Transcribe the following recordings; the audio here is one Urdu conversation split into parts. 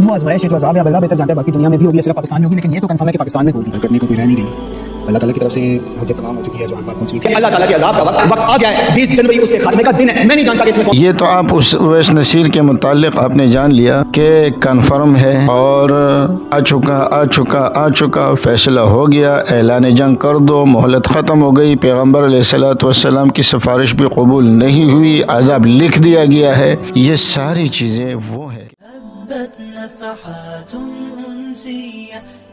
اب وہ آزمائش ہے جو عذاب ہے اللہ بہتر جانتا ہے، باقی دنیا میں بھی ہوگی، صرف پاکستان میں ہوگی، لیکن یہ تو کنفرم ہے کہ پاکستان میں ہوگی، کرنے کو کوئی رہ نہیں گئی۔ اللہ تعالیٰ کی طرف سے حجت تمام ہو چکی ہے، جو ہر بات پہنچ گئی ہے۔ اللہ تعالیٰ کے عذاب کا وقت آ گیا ہے، 20 جنوری اس کے خاتمے کا دن ہے۔ میں نہیں جانتا کہ اس میں یہ تو آپ اس اویس نصیر کے متعلق آپ نے جان لیا کہ کنفرم ہے اور آ چکا فیصلہ ہو گیا، اعلان جنگ کر دو، مہلت ختم ہو گئی، پیغمبر علیہ الصلوۃ والسلام کی سفارش بھی قبول نہیں ہوئی، عذاب لکھ دیا گیا ہے۔ یہ ساری چیزیں وہ ہیں۔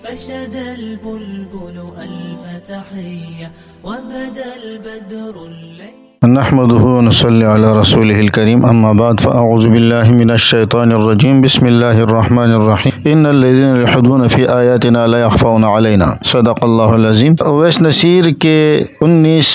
فشد البلبل ألف تحية وبدا البدر الليل نحمده ونصلي على رسوله الكريم اما بعد فاعوذ بالله من الشيطان الرجيم بسم الله الرحمن الرحيم ان الذين يلحدون في آياتنا لا يخفون علينا صدق اللہ العظیم۔ اویس نصیر کے 19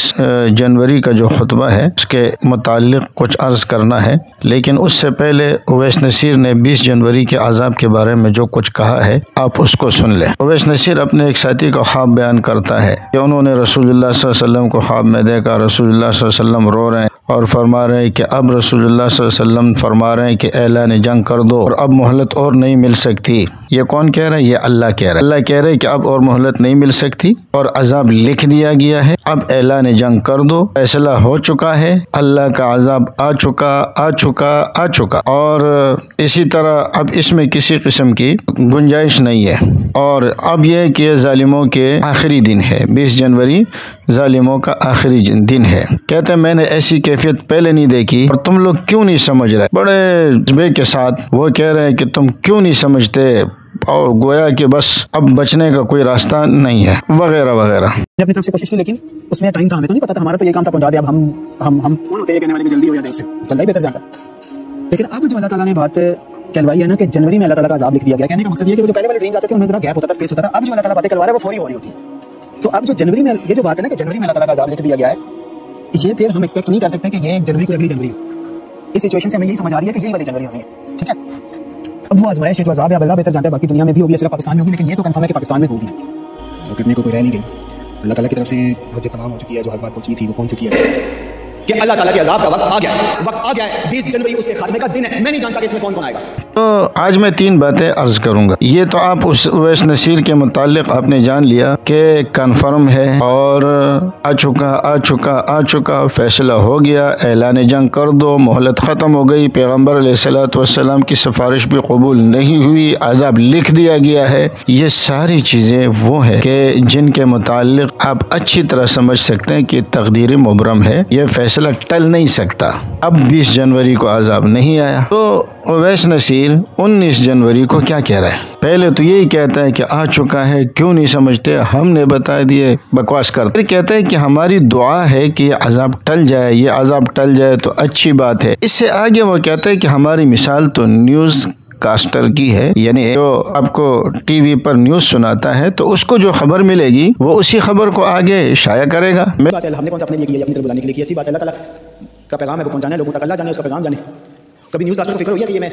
جنوری کا جو خطبہ ہے اس کے متعلق کچھ عرض کرنا ہے، لیکن اس سے پہلے اویس نصیر نے 20 جنوری کے عذاب کے بارے میں جو کچھ کہا ہے آپ اس کو سن لیں۔ اویس نصیر اپنے ایک ساتھی کا خواب بیان کرتا ہے کہ انہوں نے رسول اللہ صلی اللہ علیہ وسلم کو خواب میں دیکھا، رسول اللہ صلی اللہ علیہ وسلم رو رہے ہیں اور فرما رہے ہیں کہ اب رسول اللہ صلی اللہ علیہ وسلم فرما رہے ہیں کہ اعلان جنگ کر دو اور اب مہلت اور نہیں مل سکتی۔ یہ کون کہہ رہا ہے؟ یہ اللہ کہہ رہا ہے۔ اللہ کہہ رہے ہیں کہ اب اور مہلت نہیں مل سکتی اور عذاب لکھ دیا گیا ہے، اب اعلان جنگ کر دو، فیصلہ ہو چکا ہے، اللہ کا عذاب آ چکا اور اسی طرح اب اس میں کسی قسم کی گنجائش نہیں ہے۔ اور اب یہ کہ ظالموں کے آخری دن ہے، 20 جنوری ظالموں کا آخری دن ہے۔ کہتے ہیں میں نے ایسی کیفیت پہلے نہیں دیکھی اور تم لوگ کیوں نہیں سمجھ رہے؟ بڑے جذبے کے ساتھ وہ کہہ رہے ہیں کہ تم کیوں نہیں سمجھتے، اور گویا کہ بس اب بچنے کا کوئی راستہ نہیں ہے وغیرہ وغیرہ۔ اپنی طرف سے کوشش کی، لیکن اس میں ٹائم تھا، ہمیں تو نہیں پتا تھا، ہمارا تو یہ کام تھا پہنچا دیا۔ اب ہم کون ہوتے ہیں کہنے والے کہ جلدی ہو یا دیر سے، اللہ ہی بہتر جانتا ہے۔ لیکن اب جو اللہ تعالیٰ نے بات چلوائی ہے نا کہ جنوری میں اللہ تعالیٰ کا عذاب لکھ دیا گیا، کہنے کا مقصد یہ کہ وہ جو پہلے والے ڈریم آتے تھے ان میں ذرا گیپ ہوتا تھا، اسپیس ہوتا تھا، اب جو اللہ تعالیٰ باتیں کروا رہا ہے وہ فوری ہو رہی ہوتی ہے۔ تو اب جو جنوری میں یہ جو بات ہے نا کہ جنوری میں اللہ تعالیٰ کا عذاب لکھ دیا گیا ہے، یہ پھر ہم ایکسپیکٹ نہیں کر سکتے کہ یہ جنوری کو اگلی جنوری ہو۔ اس سچویشن سے ہمیں یہی سمجھ آ رہی ہے کہ یہی والی جنوری ہونی ہے، ٹھیک ہے۔ اب وہ آزمائش ہے جو عذاب ہے اللہ بہتر جانتا ہے، باقی دنیا میں بھی ہوگی، صرف پاکستان میں ہوگی، لیکن یہ تو کنفرم ہے کہ پاکستان میں ہوگی، کرنے کو کوئی رہ نہیں گئی۔ اللہ تعالیٰ کی طرف سے حجت تمام ہو چکی ہے، جو ہر بات پہنچی تھی وہ پہنچ چکی ہے کہ اللہ تعالیٰ کے عذاب کا وقت آ گیا ہے، 20 جنوری اس کے خاتمے کا دن ہے۔ میں نہیں جانتا کہ اس میں کون آئے گا۔ تو آج میں 3 باتیں عرض کروں گا۔ یہ تو آپ اس اویس نصیر کے متعلق آپ نے جان لیا کہ کنفرم ہے اور آ چکا فیصلہ ہو گیا، اعلان جنگ کر دو، مہلت ختم ہو گئی، پیغمبر علیہ الصلوۃ والسلام کی سفارش بھی قبول نہیں ہوئی، عذاب لکھ دیا گیا ہے۔ یہ ساری چیزیں وہ ہیں کہ جن کے متعلق آپ اچھی طرح سمجھ سکتے ہیں کہ تقدیر مبرم ہے، یہ فیصلہ ٹل نہیں سکتا۔ اب 20 جنوری کو عذاب نہیں آیا تو اویس نصیر 19 جنوری کو کیا کہہ رہا ہے؟ پہلے تو یہی کہتا ہے کہ آ چکا ہے، کیوں نہیں سمجھتے، ہم نے بتا دیے، بکواس کرتا۔ پھر کہتا ہے کہ ہماری دعا ہے کہ یہ عذاب ٹل جائے تو اچھی بات ہے۔ اس سے آگے وہ کہتا ہے کہ ہماری مثال تو نیوز کاسٹر کی ہے، یعنی جو آپ کو ٹی وی پر نیوز سناتا ہے تو اس کو جو خبر ملے گی وہ اسی خبر کو آگے شائع کرے گا۔ بات ہے ہم نے کون سا اپنے لیے کیا، اپنی طرف بلانے کے لیے کی اچھی بات ہے، اللہ تعالیٰ کا پیغام ہے وہ پہنچانا ہے لوگوں تک، اللہ جانے اس کا پیغام جانے۔ کبھی نیوز کاسٹر کو فکر ہوئی ہے کہ یہ میں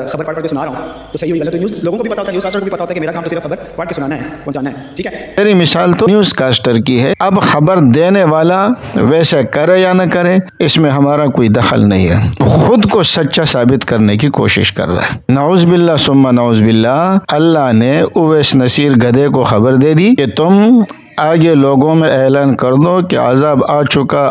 خبر پڑھ کے سنا رہا ہوں تو صحیح ہوئی غلط، تو نیوز لوگوں کو بھی پتا ہوتا ہے، نیوز کاسٹر کو بھی پتا ہوتا ہے کہ میرا کام تو صرف خبر پڑھ کے سنانا ہے، پہنچانا ہے، ٹھیک ہے۔ میری مثال تو نیوز کاسٹر کی ہے، اب خبر دینے والا ویسے کرے یا نہ کرے اس میں ہمارا کوئی دخل نہیں ہے، خود کو سچا ثابت کرنے کی کوشش کر رہا ہے۔ نعوذ باللہ ثم نعوذ باللہ، اللہ نے اویس نصیر گدھے کو خبر دے دی کہ تم آگے لوگوں میں اعلان کر دو کہ عذاب آ چکا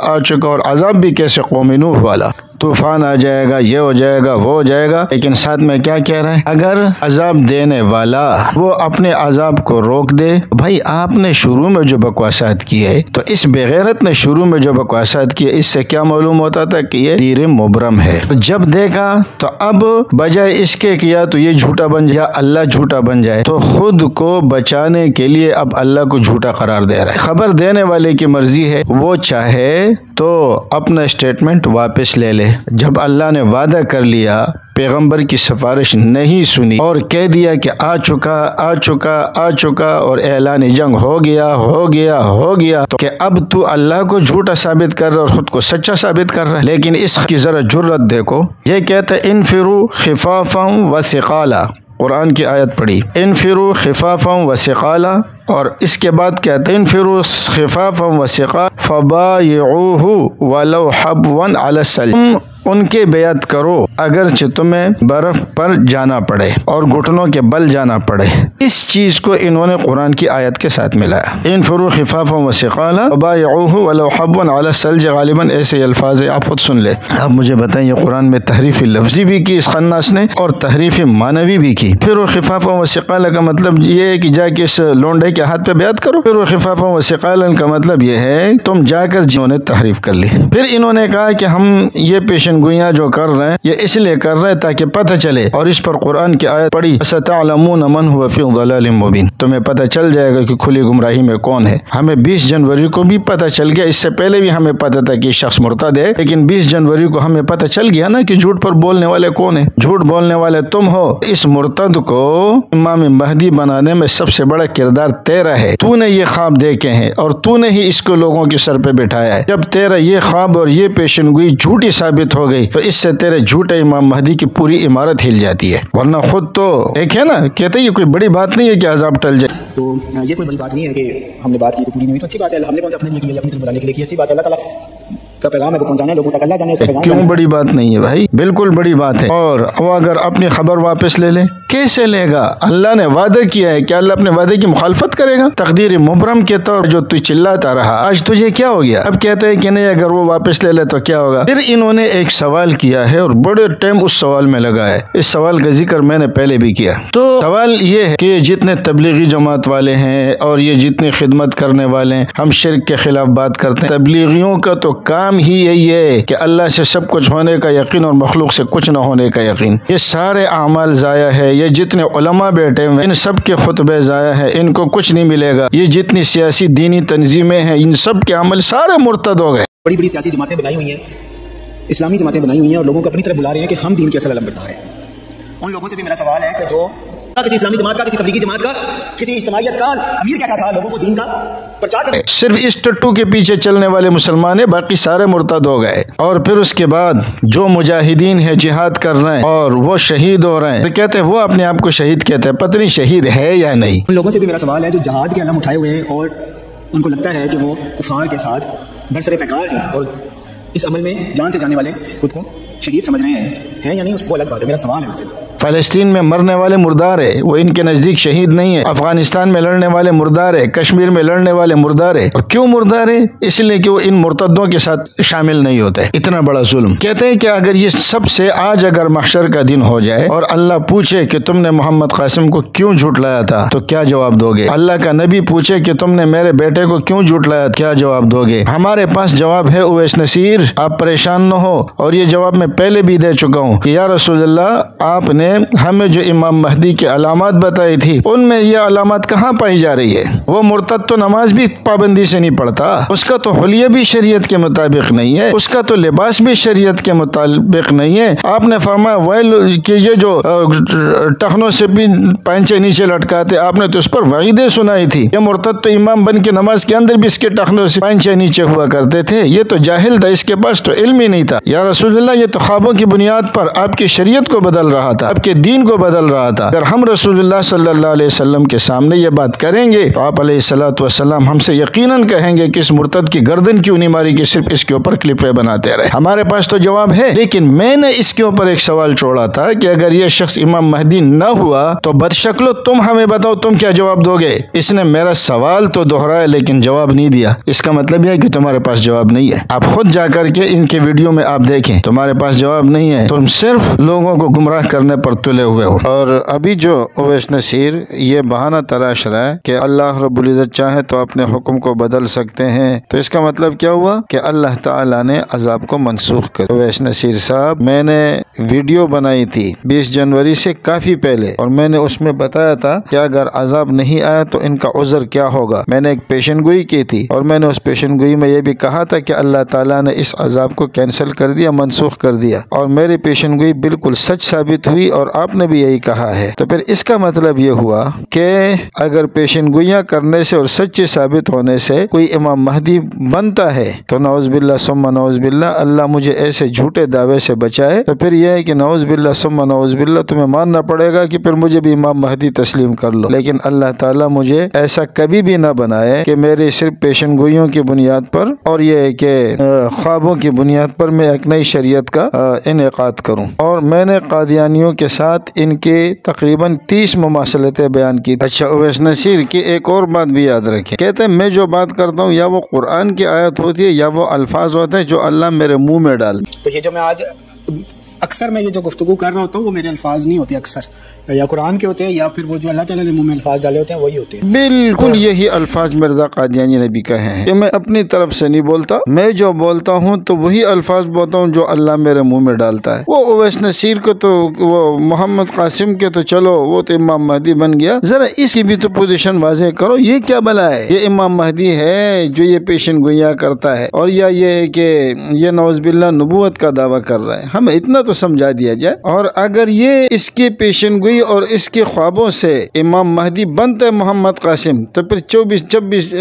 اور عذاب بھی کیسے قوم نوح والا، طوفان آ جائے گا، یہ ہو جائے گا، وہ ہو جائے گا، لیکن ساتھ میں کیا کہہ رہا ہے؟ اگر عذاب دینے والا وہ اپنے عذاب کو روک دے، بھائی آپ نے شروع میں جو بکواسات کی ہے تو اس بغیرت نے شروع میں جو بکواسات کی ہے، اس سے کیا معلوم ہوتا تھا کہ یہ تیر مبرم ہے۔ جب دیکھا تو اب بجائے اس کے کیا تو یہ جھوٹا بن جائے، اللہ جھوٹا بن جائے، تو خود کو بچانے کے لیے اب اللہ کو جھوٹا قرار دے رہا ہے۔ خبر دینے والے کی مرضی ہے، وہ چاہے تو اپنا اسٹیٹمنٹ واپس لے لے۔ جب اللہ نے وعدہ کر لیا، پیغمبر کی سفارش نہیں سنی اور کہہ دیا کہ آ چکا اور اعلان جنگ ہو گیا تو کہ اب تو اللہ کو جھوٹا ثابت کر رہا اور خود کو سچا ثابت کر رہا ہے۔ لیکن اس کی ذرا جرت دیکھو، یہ کہتا ہے انفروا خفافا وثقالا، قرآن کی آیت پڑھی، انفروا خفافا وثقالا، اور اس کے بعد کہتے ہیں انفروا خفافا وثقالا فبایعوہ ولو حبوا علی السلم، ان کے بیعت کرو اگرچہ تمہیں برف پر جانا پڑے اور گھٹنوں کے بل جانا پڑے۔ اس چیز کو انہوں نے قرآن کی آیت کے ساتھ ملایا۔ انفروا خفافا وثقالا وبايعوه ولو حبوا على الثلج، غالباً ایسے الفاظ ہیں، آپ خود سن لیں۔ اب مجھے بتائیں، یہ قرآن میں تحریف لفظی بھی کی اس خناس نے اور تحریف معنوی بھی کی۔ پھر وہ خفافا وثقالا کا مطلب یہ ہے کہ جا کے اس لونڈے کے ہاتھ پہ بیعت کرو۔ پھر وہ خفافا وثقالا کا مطلب یہ ہے تم جا کر جنہوں نے تحریف کر لی۔ پھر انہوں نے کہا کہ ہم یہ پیشن گوئیاں جو کر رہے ہیں یہ اس لیے کر رہے ہیں تاکہ پتہ چلے، اور اس پر قرآن کی آیت پڑھی ستعلمون من هو فی ضلال مبین، تمہیں پتہ چل جائے گا کہ کھلی گمراہی میں کون ہے۔ ہمیں 20 جنوری کو بھی پتہ چل گیا، اس سے پہلے بھی ہمیں پتہ تھا کہ شخص مرتد ہے، لیکن 20 جنوری کو ہمیں پتہ چل گیا نا کہ جھوٹ پر بولنے والے کون ہیں۔ جھوٹ بولنے والے تم ہو۔ اس مرتد کو امام مہدی بنانے میں سب سے بڑا کردار تیرا ہے۔ تو نے یہ خواب دیکھے ہیں اور تو نے ہی اس کو لوگوں کے سر پہ بٹھایا ہے۔ جب تیرا یہ خواب اور یہ پیشن گوئی جھوٹی ثابت ہو گئی تو اس سے تیرے جھوٹے امام مہدی کی پوری عمارت ہل جاتی ہے، ورنہ خود تو ایک ہے نا، کہتے یہ کوئی بڑی بات نہیں ہے کہ عذاب ٹل جائے۔ تو یہ کوئی بڑی بات نہیں ہے کہ ہم نے بات کی تو پوری نہیں ہوئی، تو اچھی بات ہے، ہم نے کون سا اپنے لیے کیا، اپنی طرف بلانے کے لیے کیا، اچھی بات ہے، اللہ تعالیٰ کا پیغام ہے وہ پہنچانا ہے لوگوں تک، اللہ جانے اس کا پیغام کیوں بڑی بات نہیں ہے بھائی، بالکل بڑی بات ہے۔ اور وہ اگر اپنی خبر واپس لے لے، کیسے لے گا؟ اللہ نے وعدہ کیا ہے، کیا اللہ اپنے وعدے کی مخالفت کرے گا؟ تقدیر مبرم کے طور جو تو چلاتا رہا، آج تجھے کیا ہو گیا؟ اب کہتے ہیں کہ نہیں، اگر وہ واپس لے لے تو کیا ہوگا؟ پھر انہوں نے ایک سوال کیا ہے اور بڑے ٹائم اس سوال میں لگا ہے۔ اس سوال کا ذکر میں نے پہلے بھی کیا۔ تو سوال یہ ہے کہ جتنے تبلیغی جماعت والے ہیں اور یہ جتنی خدمت کرنے والے ہیں، ہم شرک کے خلاف بات کرتے ہیں۔ تبلیغیوں کا تو کام ہی یہی ہے کہ اللہ سے سب کچھ ہونے کا یقین اور مخلوق سے کچھ نہ ہونے کا یقین۔ یہ سارے اعمال ضائع ہے، یہ جتنے علماء بیٹھے ہوئے ان سب کے خطبے ضائع ہے، ان کو کچھ نہیں ملے گا۔ یہ جتنی سیاسی دینی تنظیمیں ہیں ان سب کے عمل سارے مرتد ہو گئے۔ بڑی بڑی سیاسی جماعتیں بنائی ہوئی ہیں، اسلامی جماعتیں بنائی ہوئی ہیں اور لوگوں کو اپنی طرف بلا رہے ہیں کہ ہم دین کے اصل علمبردار ہیں۔ ان لوگوں سے بھی میرا سوال ہے کہ جو کسی اسلامی جماعت کا، کسی تبلیغی جماعت کا، کسی اجتماعیت کا امیر کیا تھا لوگوں کو دین کا پرچار کرنے، صرف اس ٹٹو کے پیچھے چلنے والے مسلمان ہیں، باقی سارے مرتد ہو گئے۔ اور پھر اس کے بعد جو مجاہدین ہیں جہاد کر رہے ہیں اور وہ شہید ہو رہے ہیں، پھر کہتے ہیں وہ اپنے آپ کو شہید کہتے ہیں، پتہ نہیں شہید ہے یا نہیں۔ ان لوگوں سے بھی میرا سوال ہے جو جہاد کے علم اٹھائے ہوئے ہیں اور ان کو لگتا ہے کہ وہ کفار کے ساتھ برسر پیکار ہیں اور اس عمل میں جان سے جانے والے خود کو شہید سمجھ رہے ہیں یا نہیں، اس کو الگ بات ہے۔ میرا سوال ہے ان سے، فلسطین میں مرنے والے مردار ہے، وہ ان کے نزدیک شہید نہیں ہے۔ افغانستان میں لڑنے والے مردار ہے، کشمیر میں لڑنے والے مردار ہے۔ اور کیوں مردار ہے؟ اس لیے کہ وہ ان مرتدوں کے ساتھ شامل نہیں ہوتے۔ اتنا بڑا ظلم۔ کہتے ہیں کہ اگر یہ سب سے آج اگر محشر کا دن ہو جائے اور اللہ پوچھے کہ تم نے محمد قاسم کو کیوں جھٹلایا تھا تو کیا جواب دو گے؟ اللہ کا نبی پوچھے کہ تم نے میرے بیٹے کو کیوں جھٹلایا، کیا جواب دو گے؟ ہمارے پاس جواب ہے اویس نصیر، آپ پریشان نہ ہو، اور یہ جواب میں پہلے بھی دے چکا ہوں کہ یا رسول اللہ، آپ نے ہمیں جو امام مہدی کی علامات بتائی تھی ان میں یہ علامات کہاں پائی جا رہی ہے؟ وہ مرتد تو نماز بھی پابندی سے نہیں پڑھتا، اس کا تو حلیہ بھی شریعت کے مطابق نہیں ہے، اس کا تو لباس بھی شریعت کے مطابق نہیں ہے۔ آپ نے فرمایا ویل کہ یہ جو ٹخنوں سے بھی پینچے نیچے لٹکاتے، آپ نے تو اس پر وعیدیں سنائی تھی۔ یہ مرتد تو امام بن کے نماز کے اندر بھی اس کے ٹخنوں سے پینچے نیچے ہوا کرتے تھے، یہ تو جاہل تھا، اس کے پاس تو علم ہی نہیں تھا۔ یا رسول اللہ، یہ تو خوابوں کی بنیاد پر آپ کی شریعت کو بدل رہا تھا، آپ کے دین کو بدل رہا تھا۔ اگر ہم رسول اللہ صلی اللہ علیہ وسلم کے سامنے یہ بات کریں گے تو آپ علیہ الصلوۃ والسلام ہم سے یقیناً کہیں گے کہ اس مرتد کی گردن کیوں نہیں ماری، کہ صرف اس کے اوپر کلپیں بناتے رہے۔ ہمارے پاس تو جواب ہے، لیکن میں نے اس کے اوپر ایک سوال چھوڑا تھا کہ اگر یہ شخص امام مہدی نہ ہوا تو بدشکلو تم ہمیں بتاؤ تم کیا جواب دو گے؟ اس نے میرا سوال تو دہرایا لیکن جواب نہیں دیا۔ اس کا مطلب یہ ہے کہ تمہارے پاس جواب نہیں ہے۔ آپ خود جا کر کے ان کے ویڈیو میں آپ دیکھیں، تمہارے پاس جواب نہیں ہے، تم صرف لوگوں کو گمراہ کرنے پر تلے ہوئے ہو۔ اور ابھی جو اویس نصیر یہ بہانہ تراش رہا ہے کہ اللہ رب العزت چاہے تو اپنے حکم کو بدل سکتے ہیں، تو اس کا مطلب کیا ہوا کہ اللہ تعالیٰ نے عذاب کو منسوخ کر۔ اویس نصیر صاحب، میں نے ویڈیو بنائی تھی 20 جنوری سے کافی پہلے، اور میں نے اس میں بتایا تھا کہ اگر عذاب نہیں آیا تو ان کا عذر کیا ہوگا۔ میں نے ایک پیشن گوئی کی تھی اور میں نے اس پیشن گوئی میں یہ بھی کہا تھا کہ اللہ تعالیٰ نے اس عذاب کو کینسل کر دیا، منسوخ کر دیا، اور میری پیشن گوئی بالکل سچ ثابت ہوئی اور آپ نے بھی یہی کہا ہے، تو پھر اس کا مطلب یہ ہوا کہ اگر پیشن گوئیاں کرنے سے اور سچے ثابت ہونے سے کوئی امام مہدی بنتا ہے تو نعوذ باللہ ثم نعوذ باللہ، اللہ مجھے ایسے جھوٹے دعوے سے بچائے، تو پھر یہ ہے کہ نعوذ باللہ ثم نعوذ باللہ تمہیں ماننا پڑے گا کہ پھر مجھے بھی امام مہدی تسلیم کر لو، لیکن اللہ تعالیٰ مجھے ایسا کبھی بھی نہ بنائے کہ میرے صرف پیشن گوئیوں کی بنیاد پر اور یہ ہے کہ خوابوں کی بنیاد پر میں ایک نئی شریعت کا انعقاد کروں۔ اور میں نے قادیانیوں کے ساتھ ان کے تقریباً 30 مماثلتیں بیان کی۔ اچھا، اویس نصیر کی ایک اور بات بھی یاد رکھیں، کہتے ہیں میں جو بات کرتا ہوں یا وہ قرآن کی آیت ہوتی ہے یا وہ الفاظ ہوتے ہیں جو اللہ میرے منہ میں ڈال۔ تو یہ جو میں آج اکثر میں یہ جو گفتگو کر رہا ہوتا ہوں وہ میرے الفاظ نہیں ہوتے، اکثر یا قرآن کے ہوتے ہیں یا پھر وہ جو اللہ تعالیٰ نے منہ میں الفاظ ڈالے ہوتے ہیں وہی ہوتے ہیں۔ بالکل یہی الفاظ مرزا قادیانی نے بھی کہے ہیں کہ میں اپنی طرف سے نہیں بولتا، میں جو بولتا ہوں تو وہی الفاظ بولتا ہوں جو اللہ میرے منہ میں ڈالتا ہے۔ وہ اویس نصیر کو تو وہ محمد قاسم کے تو چلو وہ تو امام مہدی بن گیا، ذرا اس کی بھی تو پوزیشن واضح کرو، یہ کیا بلا ہے؟ یہ امام مہدی ہے جو یہ پیشن گوئیاں کرتا ہے اور یا یہ ہے کہ یہ نعوذ باللہ نبوت کا دعویٰ کر رہا ہے، ہمیں اتنا تو سمجھا دیا جائے۔ اور اگر یہ اس کی پیشن گوئی اور اس کے خوابوں سے امام مہدی بنتا ہے محمد قاسم، تو پھر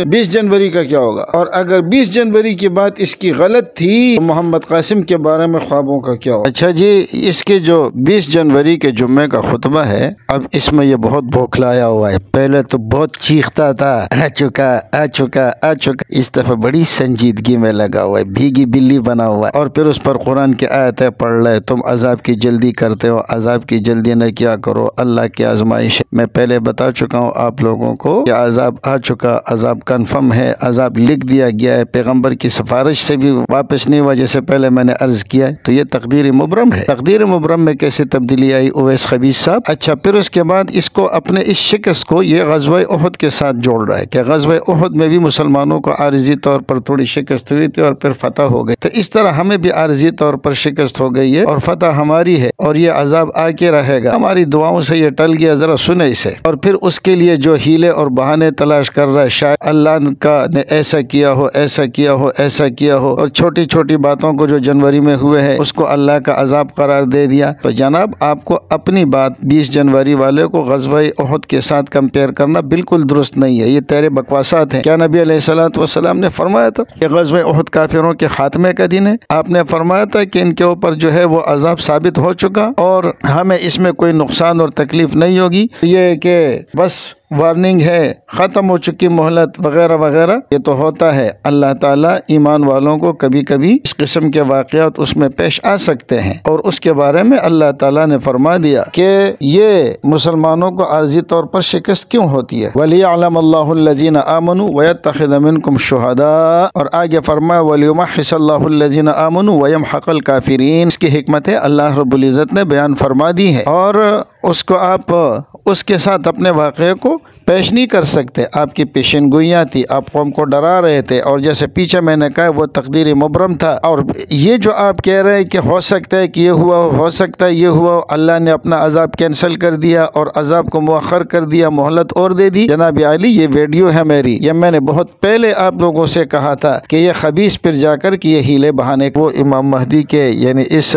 20 جنوری کا کیا ہوگا؟ اور اگر 20 جنوری کی بات اس کی غلط تھی تو محمد قاسم کے بارے میں خوابوں کا کیا ہوگا؟ اچھا جی، اس کے جو 20 جنوری کے جمعے کا خطبہ ہے، اب اس میں یہ بہت بوکھلایا ہوا ہے، پہلے تو بہت چیختا تھا آ چکا آ چکا آ چکا، اس دفعہ بڑی سنجیدگی میں لگا ہوا ہے، بھیگی بلی بنا ہوا ہے، اور پھر اس پر قرآن کی آیتیں پڑھ رہے، تم عذاب کی جلدی کرتے ہو، عذاب کی جلدی نہ کیا کرو، اللہ کی آزمائش ہے۔ میں پہلے بتا چکا ہوں آپ لوگوں کو کہ عذاب آ چکا، عذاب کنفرم ہے، عذاب لکھ دیا گیا ہے، پیغمبر کی سفارش سے بھی واپس نہیں ہوا جیسے پہلے میں نے عرض کیا ہے، تو یہ تقدیر مبرم ہے۔ تقدیر مبرم میں کیسے تبدیلی آئی اویس خبیث صاحب؟ اچھا، پھر اس کے بعد اس کو اپنے اس شکست کو یہ غزوہ احد کے ساتھ جوڑ رہا ہے کہ غزوہ احد میں بھی مسلمانوں کو عارضی طور پر تھوڑی شکست ہوئی تھی اور پھر فتح ہو گئی، تو اس طرح ہمیں بھی عارضی طور پر شکست ہو گئی ہے اور فتح ہماری ہے اور یہ عذاب آ کے رہے گا، ہماری دعاؤں سے یہ ٹل گیا، ذرا سنے اسے۔ اور پھر اس کے لیے جو ہیلے اور بہانے تلاش کر رہا ہے، شاید اللہ نے ایسا کیا ہو ایسا کیا ہو ایسا کیا ہو، اور چھوٹی چھوٹی باتوں کو جو جنوری میں ہوئے ہیں اس کو اللہ کا عذاب قرار دے دیا، تو جناب آپ کو اپنی بات 20 جنوری والے کو غزوہ احد کے ساتھ کمپیئر کرنا بالکل درست نہیں ہے، یہ تیرے بکواسات ہیں۔ کیا نبی علیہ الصلوۃ والسلام نے فرمایا تھا کہ غزوہ احد کافروں کے خاتمے کا دن ہے؟ آپ نے فرمایا تھا کہ ان کے اوپر جو ہے وہ عذاب ثابت ہو چکا اور ہمیں اس میں کوئی نقصان اور تکلیف نہیں ہوگی، یہ کہ بس وارننگ ہے، ختم ہو چکی مہلت وغیرہ وغیرہ، یہ تو ہوتا ہے۔ اللہ تعالیٰ ایمان والوں کو کبھی کبھی اس قسم کے واقعات اس میں پیش آ سکتے ہیں، اور اس کے بارے میں اللہ تعالیٰ نے فرما دیا کہ یہ مسلمانوں کو عارضی طور پر شکست کیوں ہوتی ہے۔ وَلِيَعْلَمَ اللَّهُ الَّذِينَ آمَنُوا وَيَتَّخِذَ مِنْكُمْ شُهَدَاءَ، اور آگے فرمایا وَلِيُمَحِّصَ اللَّهُ الَّذِينَ آمَنُوا وَيَمْحَقَ الْكَافِرِينَ، اس کی حکمتیں اللہ رب العزت نے بیان فرما دی ہے، اور اس کو آپ اس کے ساتھ اپنے واقعے کو پیش نہیں کر سکتے۔ آپ کی پیشن گوئیاں تھی، آپ قوم کو ڈرا رہے تھے، اور جیسے پیچھے میں نے کہا وہ تقدیر مبرم تھا، اور یہ جو آپ کہہ رہے ہیں کہ ہو سکتا ہے کہ یہ ہوا ہو سکتا ہے یہ ہوا، اللہ نے اپنا عذاب کینسل کر دیا اور عذاب کو مؤخر کر دیا، مہلت اور دے دی۔ جناب عالی، یہ ویڈیو ہے میری، یہ میں نے بہت پہلے آپ لوگوں سے کہا تھا کہ یہ خبیث پھر جا کر کہ یہ ہیلے بہانے وہ امام مہدی کے یعنی اس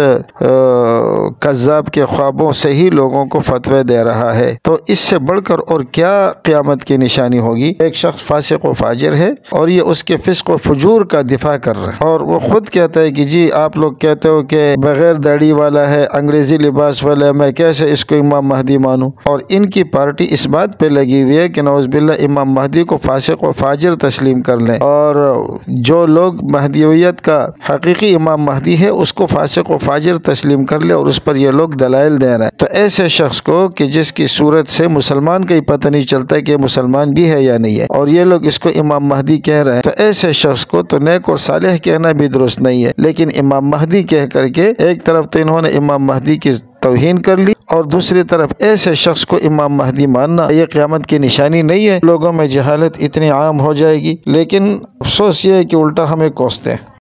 کذاب کے خوابوں سے ہی لوگوں کو فتوے دے رہا ہے، تو اس سے بڑھ کر اور کیا قیامت کی نشانی ہوگی؟ ایک شخص فاسق و فاجر ہے اور یہ اس کے فسق و فجور کا دفاع کر رہا ہے، اور وہ خود کہتا ہے کہ جی آپ لوگ کہتے ہو کہ بغیر داڑھی والا ہے، انگریزی لباس والا ہے، میں کیسے اس کو امام مہدی مانوں؟ اور ان کی پارٹی اس بات پہ لگی ہوئی ہے کہ نعوذ باللہ امام مہدی کو فاسق و فاجر تسلیم کر لیں، اور جو لوگ مہدیویت کا حقیقی امام مہدی ہے اس کو فاسق و فاجر تسلیم کر لے، اور اس پر یہ لوگ دلائل دے رہے ہیں۔ تو ایسے شخص کو کہ جس کی صورت سے مسلمان کا ہی پتہ نہیں چلتا کہ مسلمان بھی ہے یا نہیں ہے، اور یہ لوگ اس کو امام مہدی کہہ رہے ہیں، تو ایسے شخص کو تو نیک اور صالح کہنا بھی درست نہیں ہے، لیکن امام مہدی کہہ کر کے ایک طرف تو انہوں نے امام مہدی کی توہین کر لی، اور دوسری طرف ایسے شخص کو امام مہدی ماننا یہ قیامت کی نشانی نہیں ہے۔ لوگوں میں جہالت اتنی عام ہو جائے گی، لیکن افسوس یہ ہے کہ الٹا ہمیں کوستے ہیں۔